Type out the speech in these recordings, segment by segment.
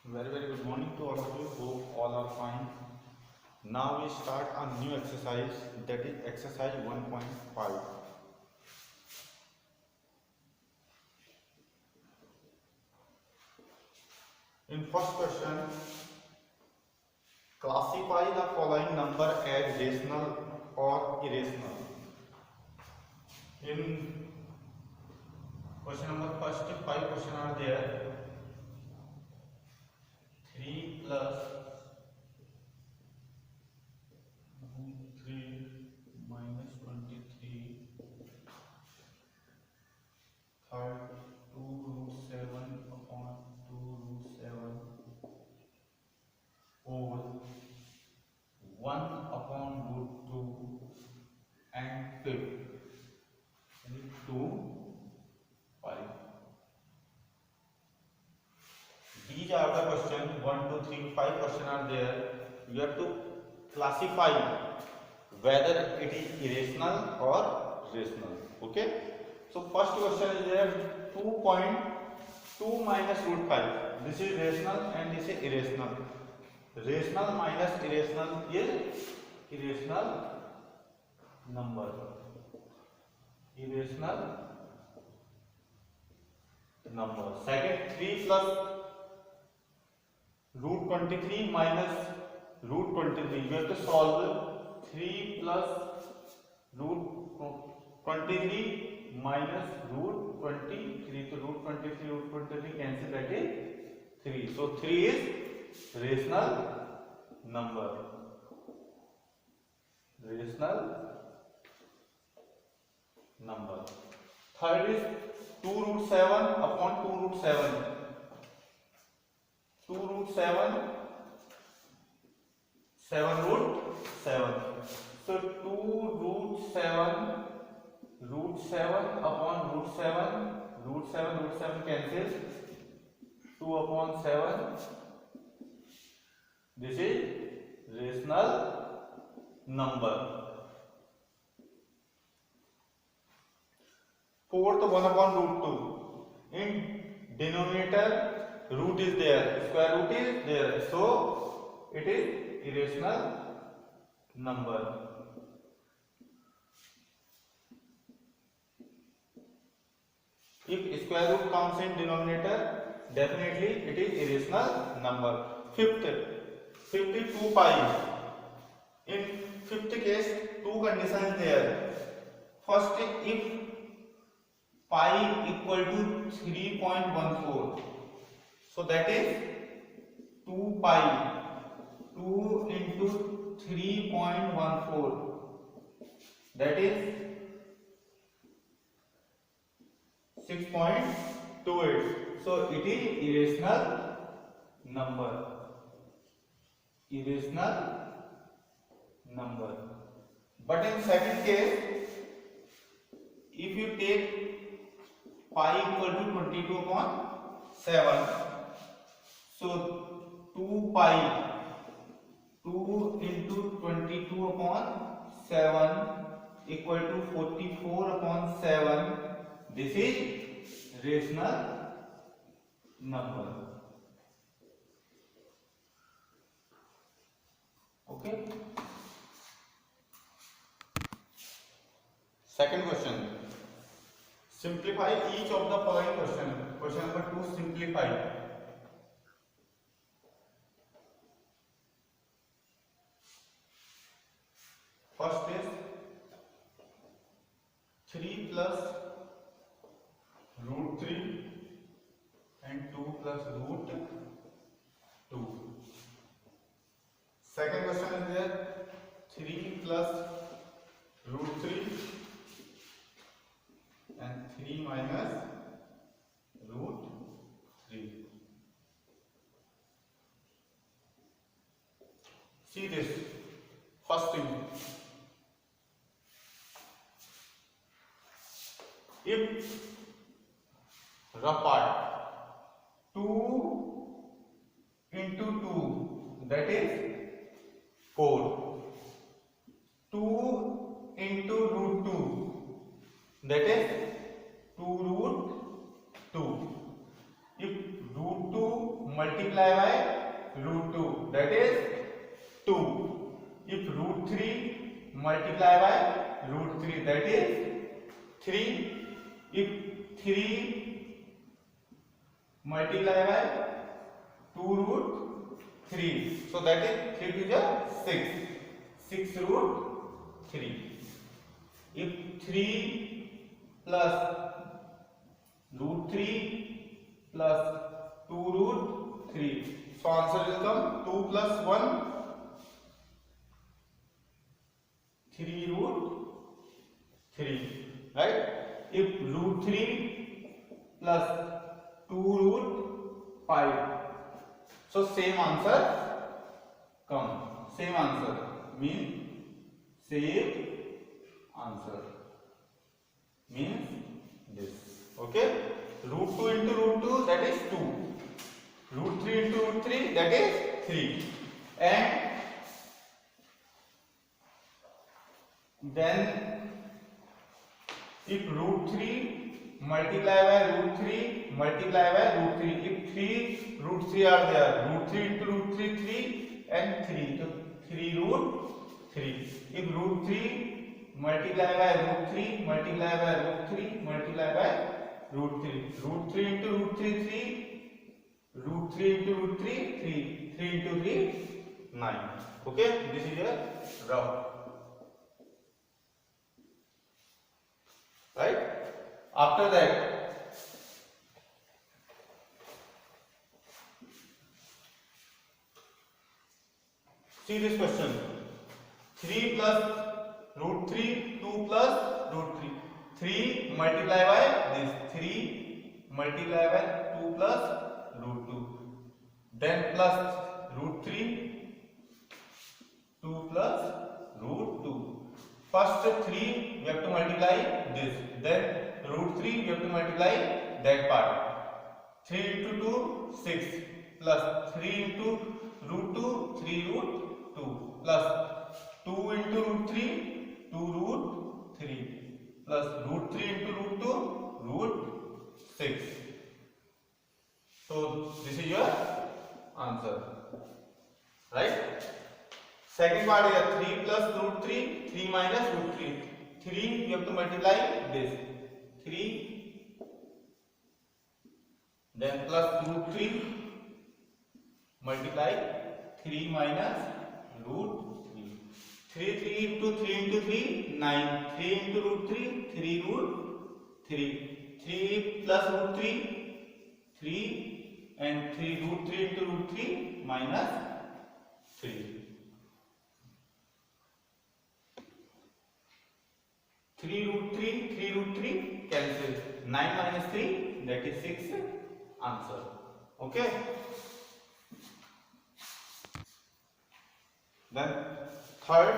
Very good morning to all of you. Hope all are fine. Now we start a new exercise, that is exercise 1.5. In first question, classify the following number as rational or irrational. In question number first, 5 questions are there. 3 plus 3 minus 23 third 2 root 7 upon 2 root 7 over 1 upon root 2 and fifth 2 pi. These are the questions 1, 2, 3, 5 questions are there. You have to classify whether it is irrational or rational. Okay. So first question is there 2.2 minus root 5. This is rational and this is irrational. Rational minus irrational is irrational number. Irrational number. Second, 3 plus root 23 minus root 23. You have to solve 3 plus root 23 minus root 23. So root 23, root 23 cancel, that is 3. So 3 is rational number. Rational number. Third is 2 root 7 upon 2 root 7. 2 root 7, 7 root 7. So 2 root 7 upon root 7, root 7 cancels, 2 upon 7. This is rational number. Fourth, 1 upon root 2. In denominator, root is there, square root is there, so it is irrational number. If square root comes in denominator, definitely it is irrational number. Fifth is 2 pi. In fifth case, two conditions there. First, if pi equal to 3.14. So that is 2 pi, 2 into 3.14, that is 6.28. So it is irrational number. Irrational number. But in second case, if you take pi equal to 22 upon 7, so 2 pi, 2 into 22 upon 7 equal to 44 upon 7. This is rational number. Okay. Second question. Simplify each of the following question. Question number 2, simplify. First is 3 plus root 3 and 2 plus root 2. Second question is there 3 plus root 3 and 3 minus root 3. See this. First thing, if rough part 2 into 2, that is 4. 2 into root 2, that is 2 root 2. If root 2 multiply by root 2, that is 2. If root 3 multiply by root 3, that is 3. If 3 multiply by 2 root 3, so that is 3 to the 6, 6 root 3. If 3 plus root 3 plus 2 root 3, so answer will come 2 plus 1, 3 root 3, right? If root 3 plus 2 root 5, so same answer come, same answer means same answer means this. Okay, root 2 into root 2, that is 2. Root 3 into root 3, that is 3. And then if root 3 multiply by root 3 multiply by root 3, if 3 root 3 are there, root 3 into root 3, 3 and 3, so 3 root 3. If root 3 multiply by root 3 multiply by root 3 multiply by root 3, root 3 into root 3, 3, root 3 into root 3, 3, 3 into 3, 9. Okay, this is a rough, right? After that, see this question, 3 plus root 3, 2 plus root 3, 3 multiply by this, 3 multiply by 2 plus root 2, then plus root 3, 2 plus root 2. First 3 we have to multiply this, then root 3 we have to multiply that part. 3 into 2, 6, plus 3 into root 2, 3 root 2, plus 2 into root 3, 2 root 3, plus root 3 into root 2, root 6. So this is your answer, right? Second part is 3 plus root 3, 3 minus root 3. 3 you have to multiply this, 3, then plus root 3 multiply 3 minus root 3. 3 into 3, 9. 3 into root 3, 3 root 3. 3 plus root 3, 3, and 3 root 3 into root 3 minus 3. 3 root 3, 3 root 3 cancel. 9 minus 3, that is 6. Answer. Okay. Then third,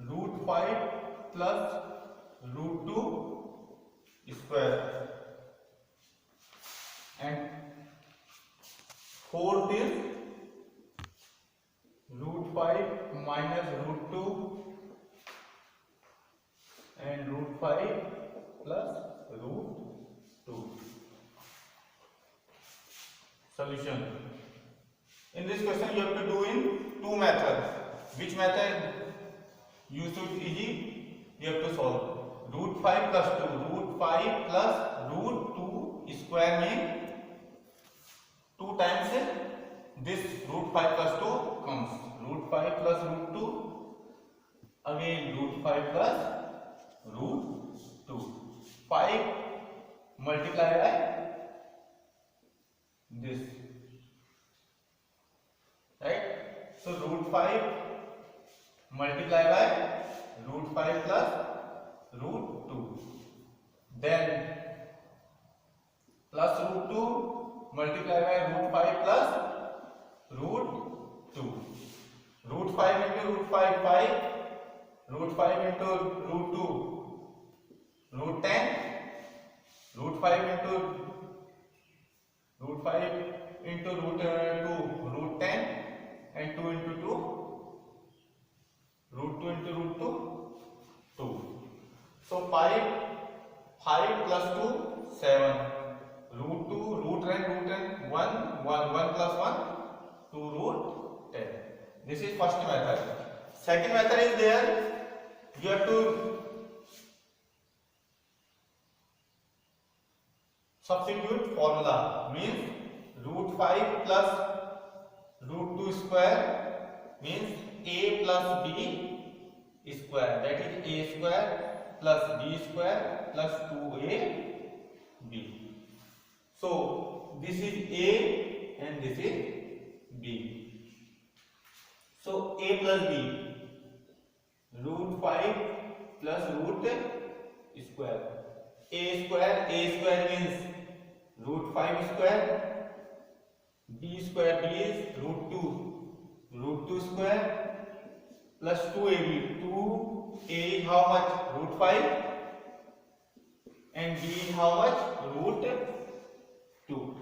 root 5 plus root 2 square, and fourth is root 5 minus root 2 and root 5 plus root 2. Solution. In this question you have to do in two methods. Which method you should easy? You have to solve. Root 5 plus 2. Root 5 plus root 2 square means 2 times this root 5 plus 2 comes. Root 5 plus root 2, again root 5 plus root 2. 5 multiply by this, right? So root 5 multiply by root 5 plus root 2, then plus root 2 multiply by root 5 plus root 2. Root 5 into root 5, 5, root 5 into root 2, root 10, root 5 into root 5 into root 2, root 10, and 2 into 2, root 2 into root 2, 2. So 5 plus 2, 7, root This is first method. Second method is there. You have to substitute formula, means root 5 plus root 2 square means a plus b square, that is a square plus b square plus 2ab. So this is a and this is b. So a plus b, root 5 plus root square. A square means root 5 square, b square is root 2 square plus 2ab. 2a is how much? Root 5, and b is how much? Root 2.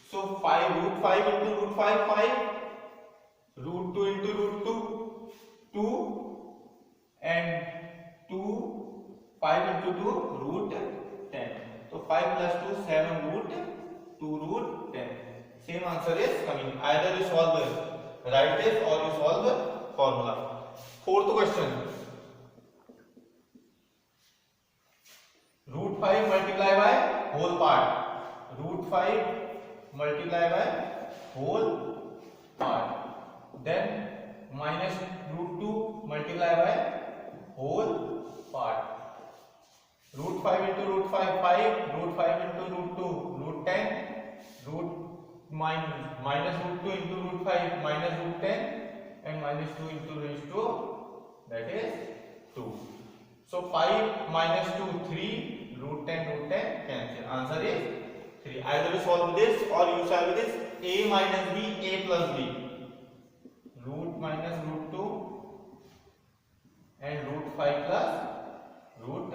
So 5 root 5 into root 5 5, root 2 into root 2 2, and 2 5 into 2 root 10. So 5 plus 2 7 root 2 root 10. Same answer is coming. Either you solve the right this or you solve the formula. Fourth question. Root 5 multiplied by whole part. Root 5 multiplied by whole part. Then minus root 2 multiplied by whole part. Root 5 into root 5 5, root 5 into root 2 root 10, root minus root 2 into root 5 minus root 10, and minus 2 into raised to, that is 2. So 5 minus 2 3, root 10 cancel. Answer is 3. Either you solve this or you solve this. A minus b, a plus b. Root minus root 2 and root 5 plus root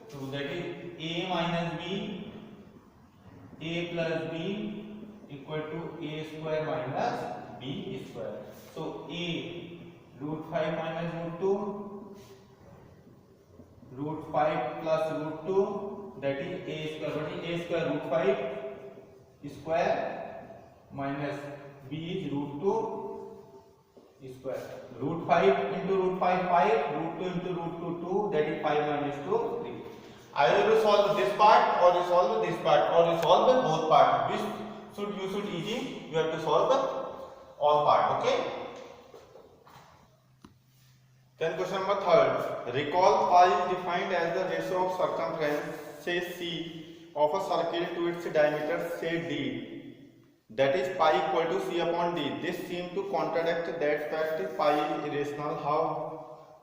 2, that is a minus b, a plus b equal to a square minus b square. So a root 5 minus root 2, root 5 plus root 2, that is a square. What is a square? Root 5 square minus b is root 2 square. Root 5 into root 5 5, root 2 into root 2 2, that is 5 minus 2 3. Either you solve this part or you solve this part or you solve both part. Which you should easy, you have to solve all part. Okay. Then question number third. Recall pi is defined as the ratio of circumference, say c, of a circle to its diameter, say d. That is pi equal to c upon d. This seems to contradict that fact. Pi is irrational. How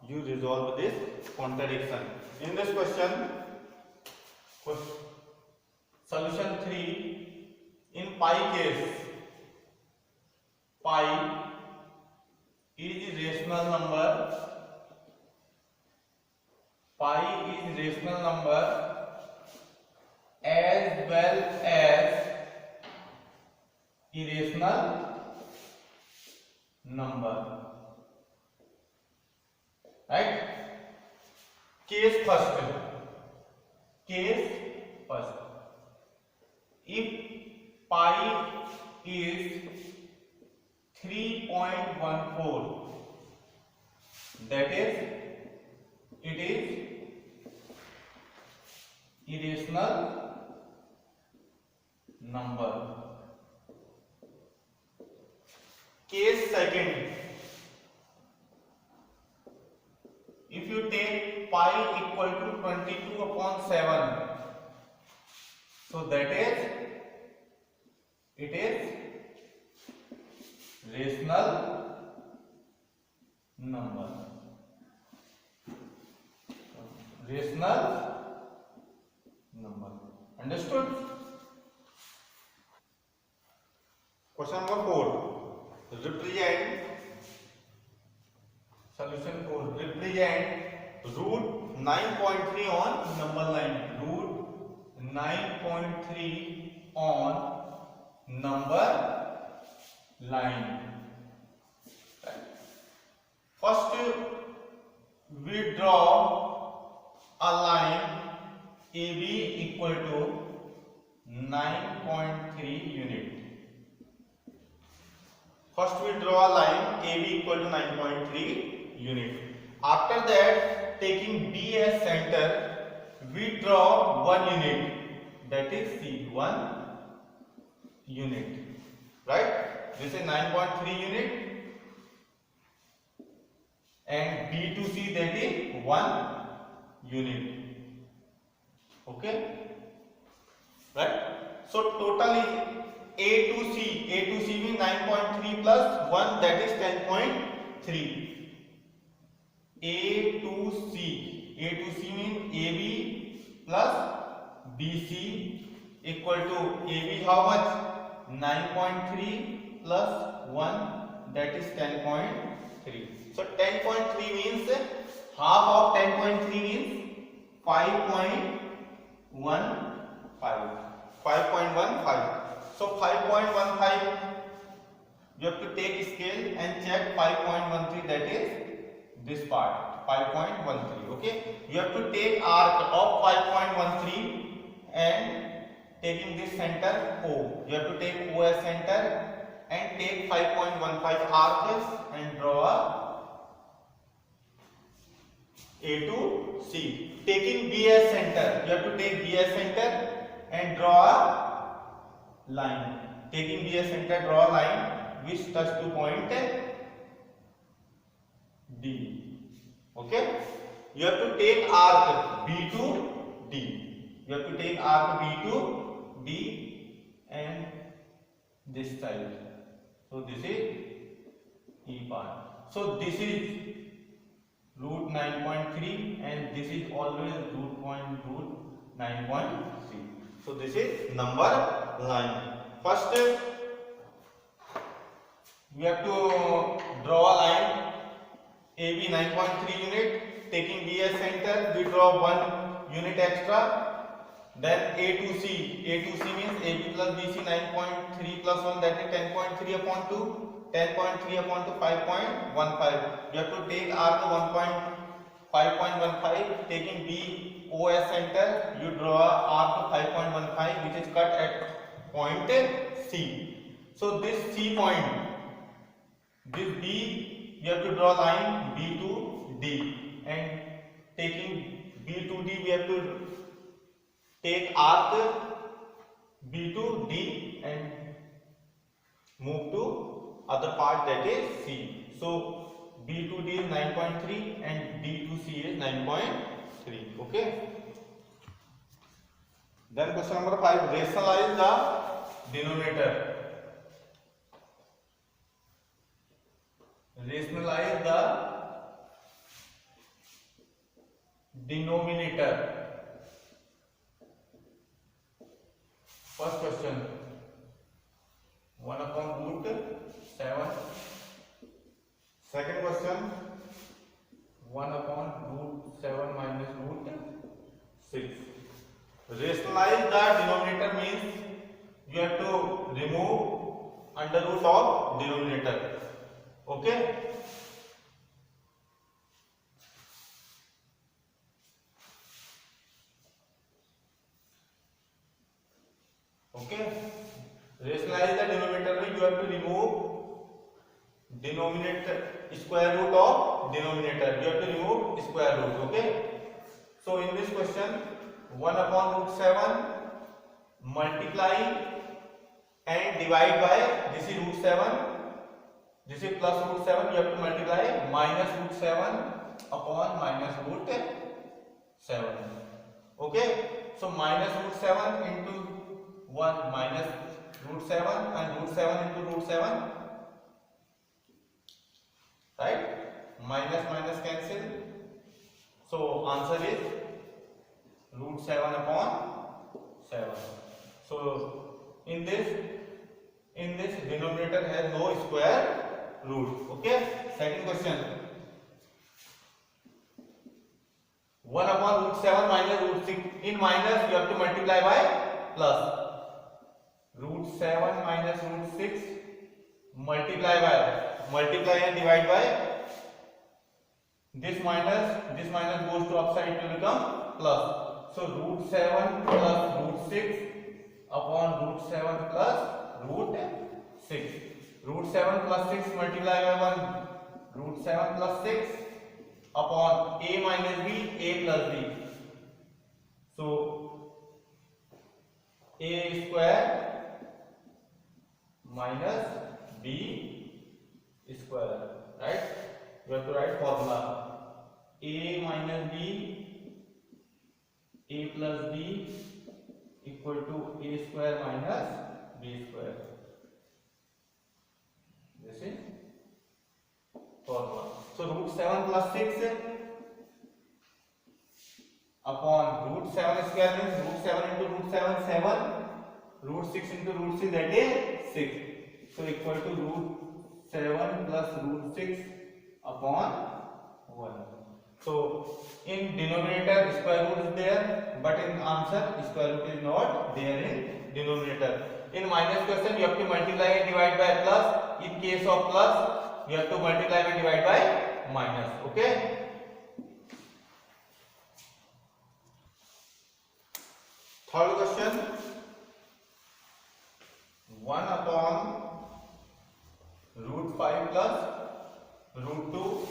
you resolve this contradiction? In this question, solution 3. In pi case, pi is rational number. Pi is rational number as well as irrational number. Right? Case first. If pi is 3.14, that is, it is irrational number. Case second. If you take pi equal to 22 upon 7, so that is, it is rational number. Rational number. Understood? Question number 4. Represent solution 4. Represent root 9.3 on number line. Root 9.3 on number line. First, we draw a line AB equal to 9.3 unit. First we draw a line AB equal to 9.3 unit. After that, taking B as center, we draw 1 unit, that is C, 1 unit, right? This is 9.3 unit, and B to C, that is 1 unit. Okay, right? So total is A to C. A to C means 9.3 plus 1, that is 10.3. A to C. A to C means AB plus BC equal to AB how much? 9.3 plus 1, that is 10.3. So 10.3 means half of 10.3 means 5.15. 5.15. So 5.15, you have to take scale and check 5.13, that is this part, 5.13. Okay, you have to take arc of 5.13 and taking this center O. You have to take O as center and take 5.15 arc and draw A to C. Taking B as center, you have to take B as center and draw a line. Taking B as center, draw a line which touch to point D. Okay, you have to take arc B to D. You have to take arc B to D and this side. So this is E part. So this is root 9.3 and this is always root 9.3. So this is number line. First we have to draw a line AB 9.3 unit, taking B as center, we draw 1 unit extra. Then A to C. A to C means AB plus BC 9.3 plus 1, that is 10.3 upon 2. 10.3 upon 2, 5.15. You have to take arc 5.15, taking B O as center, you draw arc 5.15 which is cut at point C. So this C point, this B, you have to draw line B to D, and taking B to D, we have to take arc B to D and move to other part, that is C. So B to D is 9.3 and D to C is 9.3. Okay. Then question number 5, rationalize the denominator. Rationalize the denominator. First question, 1 upon root 7. Second question, 1 upon root 7 minus root 6. Rationalize the denominator means you have to remove under root of denominator. Okay. Okay. Rationalize the denominator, you have to remove denominator, square root of denominator. You have to remove square root. Okay. So in this question, 1 upon root 7 multiply and divide by, this is root 7, this is plus root 7, you have to multiply minus root 7 upon minus root 7. Okay. So minus root 7 into 1 minus root 7 and root 7 into root 7, right? Minus minus cancel. So answer is root 7 upon 7. So in this denominator has no square root. Okay. Second question, 1 upon root 7 minus root 6. In minus you have to multiply by plus. Root 7 minus root 6 multiply and divide by, this minus goes to upside to become plus. So root 7 plus root 6 upon root 7 plus root 6. root 7 plus 6 multiplied by 1, root 7 plus 6 upon a minus b, a plus b. So a square minus b square, right? You have to write formula a minus b, a plus b equal to a square minus b square. This is formula. So root 7 plus 6 upon root 7 square means root 7 into root 7, 7, root 6 into root 6, that is 6. So equal to root 7 plus root 6 upon 1. So in denominator square root is there, but in answer square root is not there in denominator. In minus question you have to multiply and divide by plus. In case of plus you have to multiply and divide by minus. Okay. Third question, 1 upon root 5 plus root 2,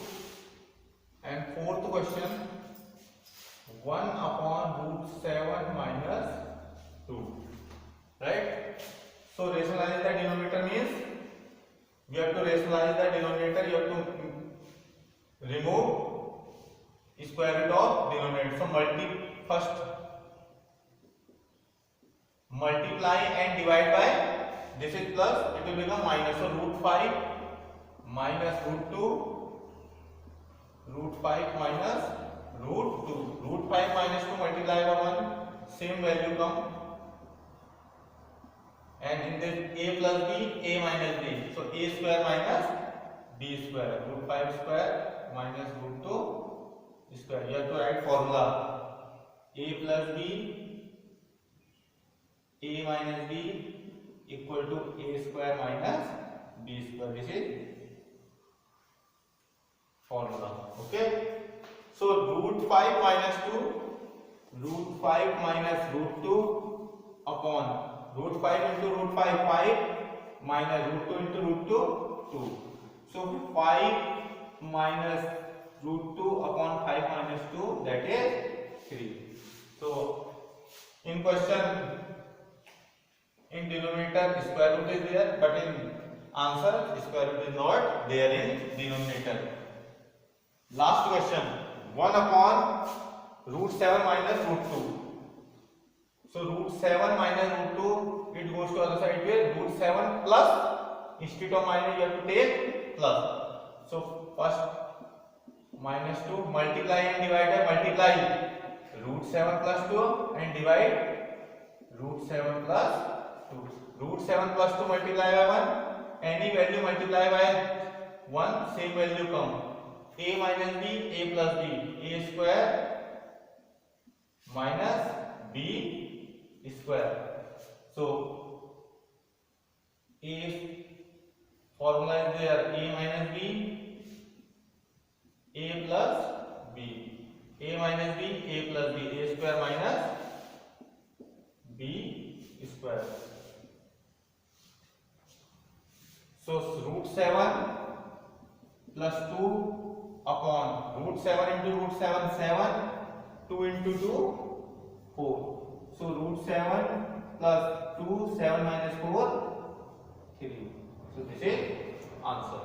and fourth question, 1 upon root 7 minus 2, right? So rationalize the denominator means we have to rationalize the denominator, you have to remove square root of denominator. So first multiply and divide by, this is plus, it will become minus. So root 5 minus root 2, root 5 minus root 2. Root 5 minus 2 multiply by 1, same value come. And in this a plus b, a minus b. So a square minus b square. Root 5 square minus root 2 square. You have to write formula a plus b, a minus b equal to a square minus b square. This is formula. Okay. So root 5 minus 2, root 5 minus root 2 upon root 5 into root 5, 5 minus root 2 into root 2, 2. So 5 minus root 2 upon 5 minus 2, that is 3. So in question, in denominator square root is there, but in answer square root is not there in denominator. Last question, 1 upon root 7 minus root 2. So root 7 minus root 2, it goes to other side where root 7 plus, instead of minus you have to take plus. So first minus 2, multiply and divide by, multiply root 7 plus 2 and divide root 7 plus 2. Root 7 plus 2 multiply by 1, any value multiply by 1, same value come. A minus b, a plus b, a square minus b square. So a formula is there, a minus b, a plus b, a minus b, a plus b, a square minus b square. So root 7 plus 2 upon root 7 into root 7, 7, 2 into 2, 4. So root 7 plus 2, 7 minus 4, 3. So this is answer.